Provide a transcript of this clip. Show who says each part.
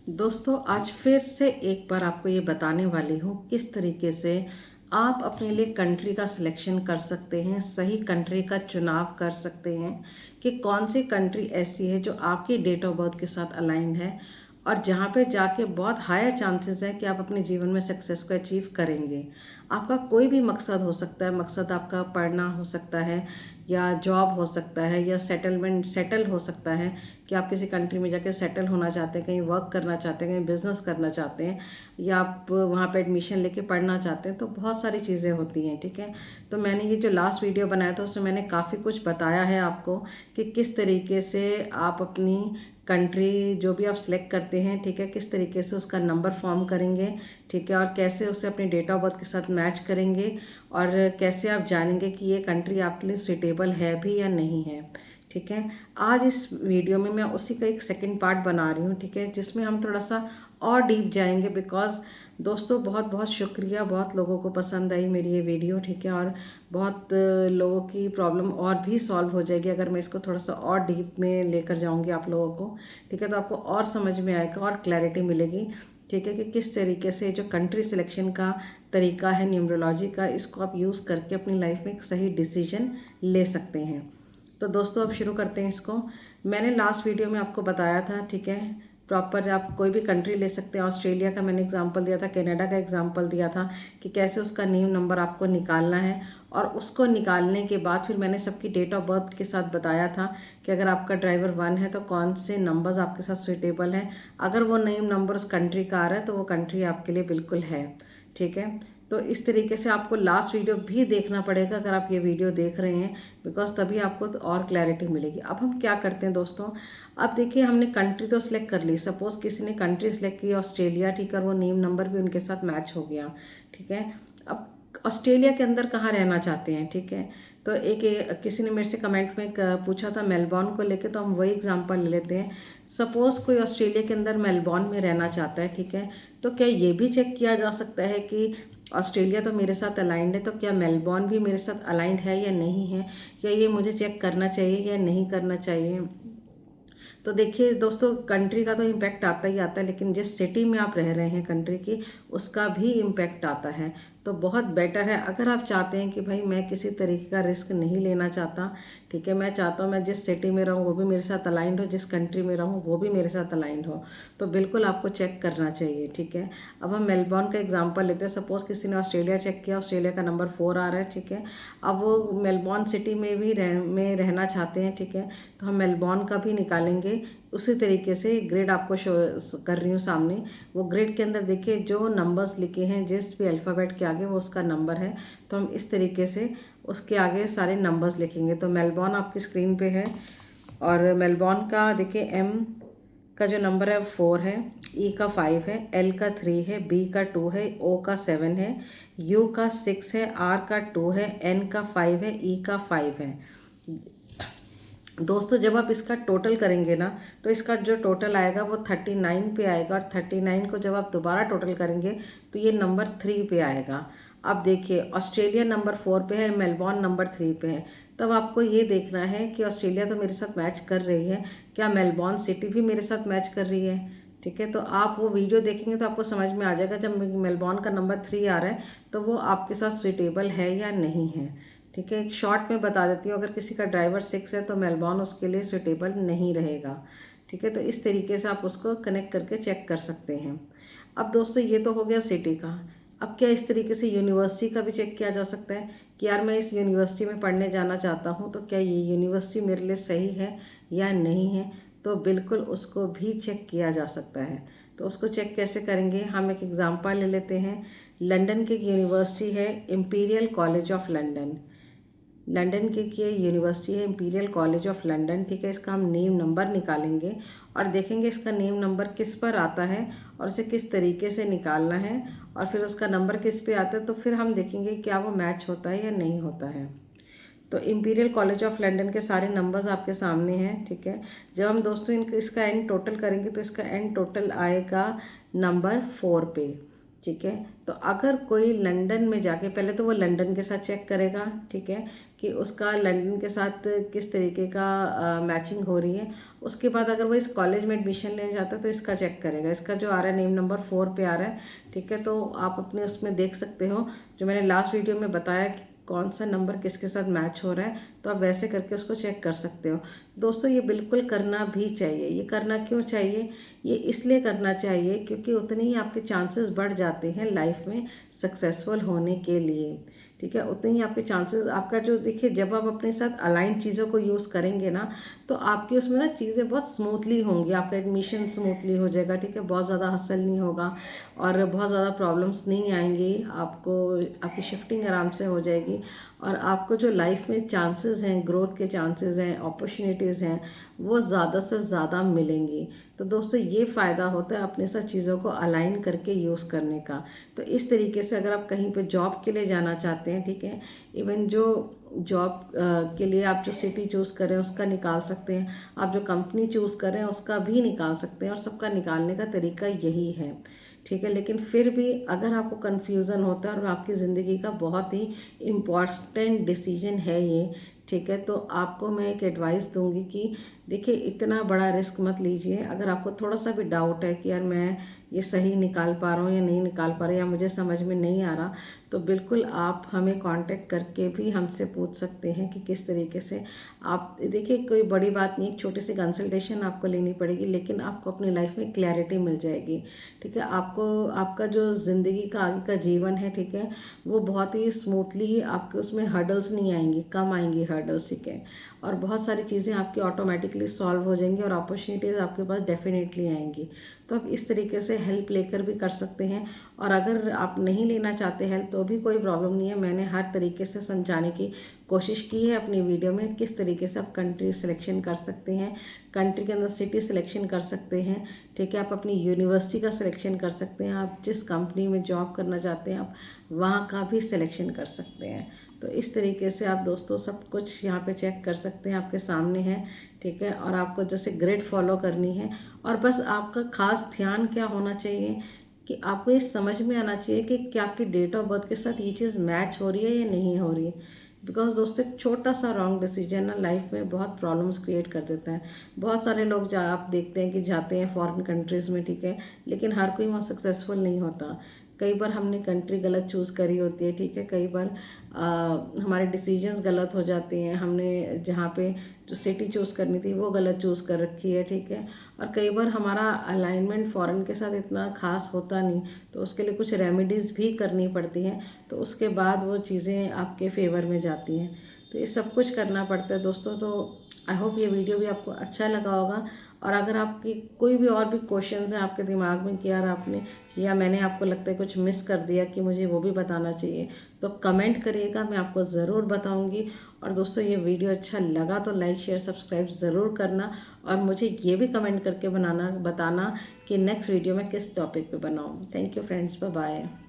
Speaker 1: दोस्तों आज फिर से एक बार आपको ये बताने वाली हूँ किस तरीके से आप अपने लिए कंट्री का सिलेक्शन कर सकते हैं, सही कंट्री का चुनाव कर सकते हैं कि कौन सी कंट्री ऐसी है जो आपकी डेट ऑफ बर्थ के साथ अलाइंड है और जहाँ पे जाके बहुत हायर चांसेस है कि आप अपने जीवन में सक्सेस को अचीव करेंगे। आपका कोई भी मकसद हो सकता है, मकसद आपका पढ़ना हो सकता है या जॉब हो सकता है या सेटल हो सकता है कि आप किसी कंट्री में जाके सेटल होना चाहते हैं, कहीं वर्क करना चाहते हैं, कहीं बिजनेस करना चाहते हैं या आप वहाँ पे एडमिशन लेके पढ़ना चाहते हैं। तो बहुत सारी चीज़ें होती हैं, ठीक है। तो मैंने ये जो लास्ट वीडियो बनाया था उसमें मैंने काफ़ी कुछ बताया है आपको कि किस तरीके से आप अपनी कंट्री जो भी आप सिलेक्ट करते हैं, ठीक है, किस तरीके से उसका नंबर फॉर्म करेंगे, ठीक है, और कैसे उसे अपनी डेट ऑफ बर्थ के साथ मैच करेंगे और कैसे आप जानेंगे कि ये कंट्री आपके लिए सुटेबल है भी या नहीं है, ठीक है। आज इस वीडियो में मैं उसी का एक सेकंड पार्ट बना रही हूँ, ठीक है, जिसमें हम थोड़ा सा और डीप जाएंगे। बिकॉज दोस्तों बहुत बहुत शुक्रिया, बहुत लोगों को पसंद आई मेरी ये वीडियो, ठीक है, और बहुत लोगों की प्रॉब्लम और भी सॉल्व हो जाएगी अगर मैं इसको थोड़ा सा और डीप में लेकर जाऊंगी आप लोगों को, ठीक है। तो आपको और समझ में आएगा और क्लैरिटी मिलेगी, ठीक है, कि किस तरीके से जो कंट्री सिलेक्शन का तरीका है न्यूमरोलॉजी का, इसको आप यूज़ करके अपनी लाइफ में एक सही डिसीजन ले सकते हैं। तो दोस्तों अब शुरू करते हैं इसको। मैंने लास्ट वीडियो में आपको बताया था, ठीक है, प्रॉपर आप कोई भी कंट्री ले सकते हैं। ऑस्ट्रेलिया का मैंने एग्जांपल दिया था, कनाडा का एग्जांपल दिया था कि कैसे उसका नेम नंबर आपको निकालना है और उसको निकालने के बाद फिर मैंने सबकी डेट ऑफ बर्थ के साथ बताया था कि अगर आपका ड्राइवर 1 है तो कौन से नंबर्स आपके साथ सुटेबल हैं। अगर वो नेम नंबर उस कंट्री का आ रहा है तो वो कंट्री आपके लिए बिल्कुल है, ठीक है। तो इस तरीके से आपको लास्ट वीडियो भी देखना पड़ेगा अगर आप ये वीडियो देख रहे हैं, बिकॉज तभी आपको तो और क्लैरिटी मिलेगी। अब हम क्या करते हैं दोस्तों, अब देखिए हमने कंट्री तो सिलेक्ट कर ली। सपोज किसी ने कंट्री सिलेक्ट की ऑस्ट्रेलिया, ठीक है, और वो नेम नंबर भी उनके साथ मैच हो गया, ठीक है। अब ऑस्ट्रेलिया के अंदर कहाँ रहना चाहते हैं, ठीक है। तो किसी ने मेरे से कमेंट में पूछा था मेलबॉर्न को लेके, तो हम वही एग्जांपल ले लेते हैं। सपोज कोई ऑस्ट्रेलिया के अंदर मेलबॉर्न में रहना चाहता है, ठीक है, तो क्या ये भी चेक किया जा सकता है कि ऑस्ट्रेलिया तो मेरे साथ अलाइंड है, तो क्या मेलबॉर्न भी मेरे साथ अलाइंड है या नहीं है, क्या ये मुझे चेक करना चाहिए या नहीं करना चाहिए। तो देखिए दोस्तों, कंट्री का तो इम्पैक्ट आता ही आता है, लेकिन जिस सिटी में आप रह रहे हैं कंट्री की, उसका भी इम्पैक्ट आता है। तो बहुत बेटर है अगर आप चाहते हैं कि भाई मैं किसी तरीके का रिस्क नहीं लेना चाहता, ठीक है, मैं चाहता हूँ मैं जिस सिटी में रहूँ वो भी मेरे साथ अलाइंड हो, जिस कंट्री में रहूँ वो भी मेरे साथ अलाइंड हो, तो बिल्कुल आपको चेक करना चाहिए, ठीक है। अब हम मेलबॉर्न का एग्जाम्पल लेते हैं। सपोज किसी ने ऑस्ट्रेलिया चेक किया, ऑस्ट्रेलिया का नंबर 4 आ रहा है, ठीक है। अब वो मेलबॉर्न सिटी में भी रहना चाहते हैं, ठीक है, तो हम मेलबॉर्न का भी निकालेंगे। उसी तरीके से ग्रिड आपको शो कर रही हूँ सामने। वो ग्रिड के अंदर देखिए जो नंबर्स लिखे हैं, जिस भी अल्फ़ाबेट के आगे वो उसका नंबर है, तो हम इस तरीके से उसके आगे सारे नंबर्स लिखेंगे। तो मेलबॉर्न आपकी स्क्रीन पे है और मेलबॉर्न का देखिए एम का जो नंबर है 4 है, ई का 5 है, एल का 3 है, बी का 2 है, ओ का 7 है, यू का 6 है, आर का 2 है, एन का 5 है, ई का 5 है। दोस्तों जब आप इसका टोटल करेंगे ना, तो इसका जो टोटल आएगा वो 39 पे आएगा, और 39 को जब आप दोबारा टोटल करेंगे तो ये नंबर 3 पे आएगा। अब देखिए ऑस्ट्रेलिया नंबर 4 पे है, मेलबॉर्न नंबर 3 पे है। तब आपको ये देखना है कि ऑस्ट्रेलिया तो मेरे साथ मैच कर रही है, क्या मेलबॉर्न सिटी भी मेरे साथ मैच कर रही है, ठीक है। तो आप वो वीडियो देखेंगे तो आपको समझ में आ जाएगा, जब मेलबॉर्न का नंबर 3 आ रहा है तो वो आपके साथ सुटेबल है या नहीं है, ठीक है। एक शॉर्ट में बता देती हूँ, अगर किसी का ड्राइवर 6 है तो मेलबॉर्न उसके लिए सुटेबल नहीं रहेगा, ठीक है। तो इस तरीके से आप उसको कनेक्ट करके चेक कर सकते हैं। अब दोस्तों ये तो हो गया सिटी का। अब क्या इस तरीके से यूनिवर्सिटी का भी चेक किया जा सकता है कि यार मैं इस यूनिवर्सिटी में पढ़ने जाना चाहता हूँ, तो क्या ये यूनिवर्सिटी मेरे लिए सही है या नहीं है। तो बिल्कुल उसको भी चेक किया जा सकता है। तो उसको चेक कैसे करेंगे, हम एक एग्जांपल ले लेते हैं। लंदन की एक यूनिवर्सिटी है imperial college of London. London की यूनिवर्सिटी है इंपीरियल कॉलेज ऑफ लंदन, ठीक है। इसका हम नेम नंबर निकालेंगे और देखेंगे इसका नेम नंबर किस पर आता है और उसे किस तरीके से निकालना है, और फिर उसका नंबर किस पे आता है, तो फिर हम देखेंगे क्या वो मैच होता है या नहीं होता है। तो इंपीरियल कॉलेज ऑफ लंदन के सारे नंबर्स आपके सामने हैं, ठीक है। जब हम दोस्तों इसका एंड टोटल करेंगे तो इसका एंड टोटल आएगा नंबर 4 पे, ठीक है। तो अगर कोई लंदन में जाके, पहले तो वो लंदन के साथ चेक करेगा, ठीक है, कि उसका लंदन के साथ किस तरीके का मैचिंग हो रही है। उसके बाद अगर वो इस कॉलेज में एडमिशन लेने जाता है तो इसका चेक करेगा, इसका जो आ रहा है नेम नंबर 4 पे आ रहा है, ठीक है। तो आप अपने उसमें देख सकते हो, जो मैंने लास्ट वीडियो में बताया कि कौन सा नंबर किसके साथ मैच हो रहा है, तो आप वैसे करके उसको चेक कर सकते हो। दोस्तों ये बिल्कुल करना भी चाहिए। ये करना क्यों चाहिए? ये इसलिए करना चाहिए क्योंकि उतने ही आपके चांसेस बढ़ जाते हैं लाइफ में सक्सेसफुल होने के लिए, ठीक है। उतने ही आपके चांसेस, आपका जो, देखिए जब आप अपने साथ अलाइंड चीज़ों को यूज़ करेंगे ना, तो आपकी उसमें ना चीज़ें बहुत स्मूथली होंगी, आपका एडमिशन स्मूथली हो जाएगा, ठीक है। बहुत ज़्यादा हसल नहीं होगा और बहुत ज़्यादा प्रॉब्लम्स नहीं आएंगी आपको, आपकी शिफ्टिंग आराम से हो जाएगी और आपको जो लाइफ में चांसेस हैं, ग्रोथ के चांसेस हैं, अपॉर्चुनिटीज़ हैं, वो ज़्यादा से ज़्यादा मिलेंगी। तो दोस्तों ये फ़ायदा होता है अपने साथ चीज़ों को अलाइन करके यूज़ करने का। तो इस तरीके से अगर आप कहीं पे जॉब के लिए जाना चाहते हैं, ठीक है, इवन जो जॉब के लिए आप जो सिटी चूज़ करें उसका निकाल सकते हैं, आप जो कंपनी चूज़ करें उसका भी निकाल सकते हैं, और सबका निकालने का तरीका यही है, ठीक है। लेकिन फिर भी अगर आपको कन्फ्यूज़न होता है और आपकी ज़िंदगी का बहुत ही इम्पॉर्टेंट डिसीजन है ये, ठीक है, तो आपको मैं एक एडवाइस दूंगी कि देखिए इतना बड़ा रिस्क मत लीजिए। अगर आपको थोड़ा सा भी डाउट है कि यार मैं ये सही निकाल पा रहा हूँ या नहीं निकाल पा रहा, या मुझे समझ में नहीं आ रहा, तो बिल्कुल आप हमें कांटेक्ट करके भी हमसे पूछ सकते हैं कि किस तरीके से आप, देखिए कोई बड़ी बात नहीं, एक छोटी सी कंसल्टेशन आपको लेनी पड़ेगी, लेकिन आपको अपनी लाइफ में क्लैरिटी मिल जाएगी, ठीक है। आपको आपका जो ज़िंदगी का आगे का जीवन है, ठीक है, वो बहुत ही स्मूथली, आपके उसमें हर्डल्स नहीं आएंगी, कम आएंगी हर्डल्स, ठीक है, और बहुत सारी चीज़ें आपकी ऑटोमेटिकली सॉल्व हो जाएंगी और अपॉर्चुनिटीज़ आपके पास डेफिनेटली आएंगी। तो आप इस तरीके से हेल्प लेकर भी कर सकते हैं, और अगर आप नहीं लेना चाहते हेल्प तो भी कोई प्रॉब्लम नहीं है। मैंने हर तरीके से समझाने की कोशिश की है अपनी वीडियो में, किस तरीके से आप कंट्री सिलेक्शन कर सकते हैं, कंट्री के अंदर सिटी सिलेक्शन कर सकते हैं, ठीक है, आप अपनी यूनिवर्सिटी का सिलेक्शन कर सकते हैं, आप जिस कंपनी में जॉब करना चाहते हैं आप वहाँ का भी सिलेक्शन कर सकते हैं। तो इस तरीके से आप दोस्तों सब कुछ यहाँ पे चेक कर सकते हैं, आपके सामने है, ठीक है। और आपको जैसे ग्रिड फॉलो करनी है, और बस आपका खास ध्यान क्या होना चाहिए कि आपको ये समझ में आना चाहिए कि क्या आपकी डेट ऑफ बर्थ के साथ ये चीज़ मैच हो रही है या नहीं हो रही है। बिकॉज दोस्तों एक छोटा सा रॉन्ग डिसीजन ना लाइफ में बहुत प्रॉब्लम्स क्रिएट कर देता है। बहुत सारे लोग आप देखते हैं कि जाते हैं फॉरेन कंट्रीज़ में, ठीक है, लेकिन हर कोई वहाँ सक्सेसफुल नहीं होता। कई बार हमने कंट्री गलत चूज़ करी होती है, ठीक है, कई बार हमारे डिसीजंस गलत हो जाते हैं, हमने जहाँ पे जो सिटी चूज़ करनी थी वो गलत चूज़ कर रखी है, ठीक है, और कई बार हमारा अलाइनमेंट फॉरेन के साथ इतना खास होता नहीं, तो उसके लिए कुछ रेमेडीज़ भी करनी पड़ती हैं, तो उसके बाद वो चीज़ें आपके फेवर में जाती हैं। तो ये सब कुछ करना पड़ता है दोस्तों। तो आई होप ये वीडियो भी आपको अच्छा लगा होगा, और अगर आपकी कोई भी और भी क्वेश्चंस हैं आपके दिमाग में कि यार आपने या मैंने आपको लगता है कुछ मिस कर दिया कि मुझे वो भी बताना चाहिए, तो कमेंट करिएगा, मैं आपको ज़रूर बताऊंगी। और दोस्तों ये वीडियो अच्छा लगा तो लाइक शेयर सब्सक्राइब ज़रूर करना, और मुझे ये भी कमेंट करके बताना कि नेक्स्ट वीडियो में किस टॉपिक पे बनाऊँ। Thank you friends, bye bye.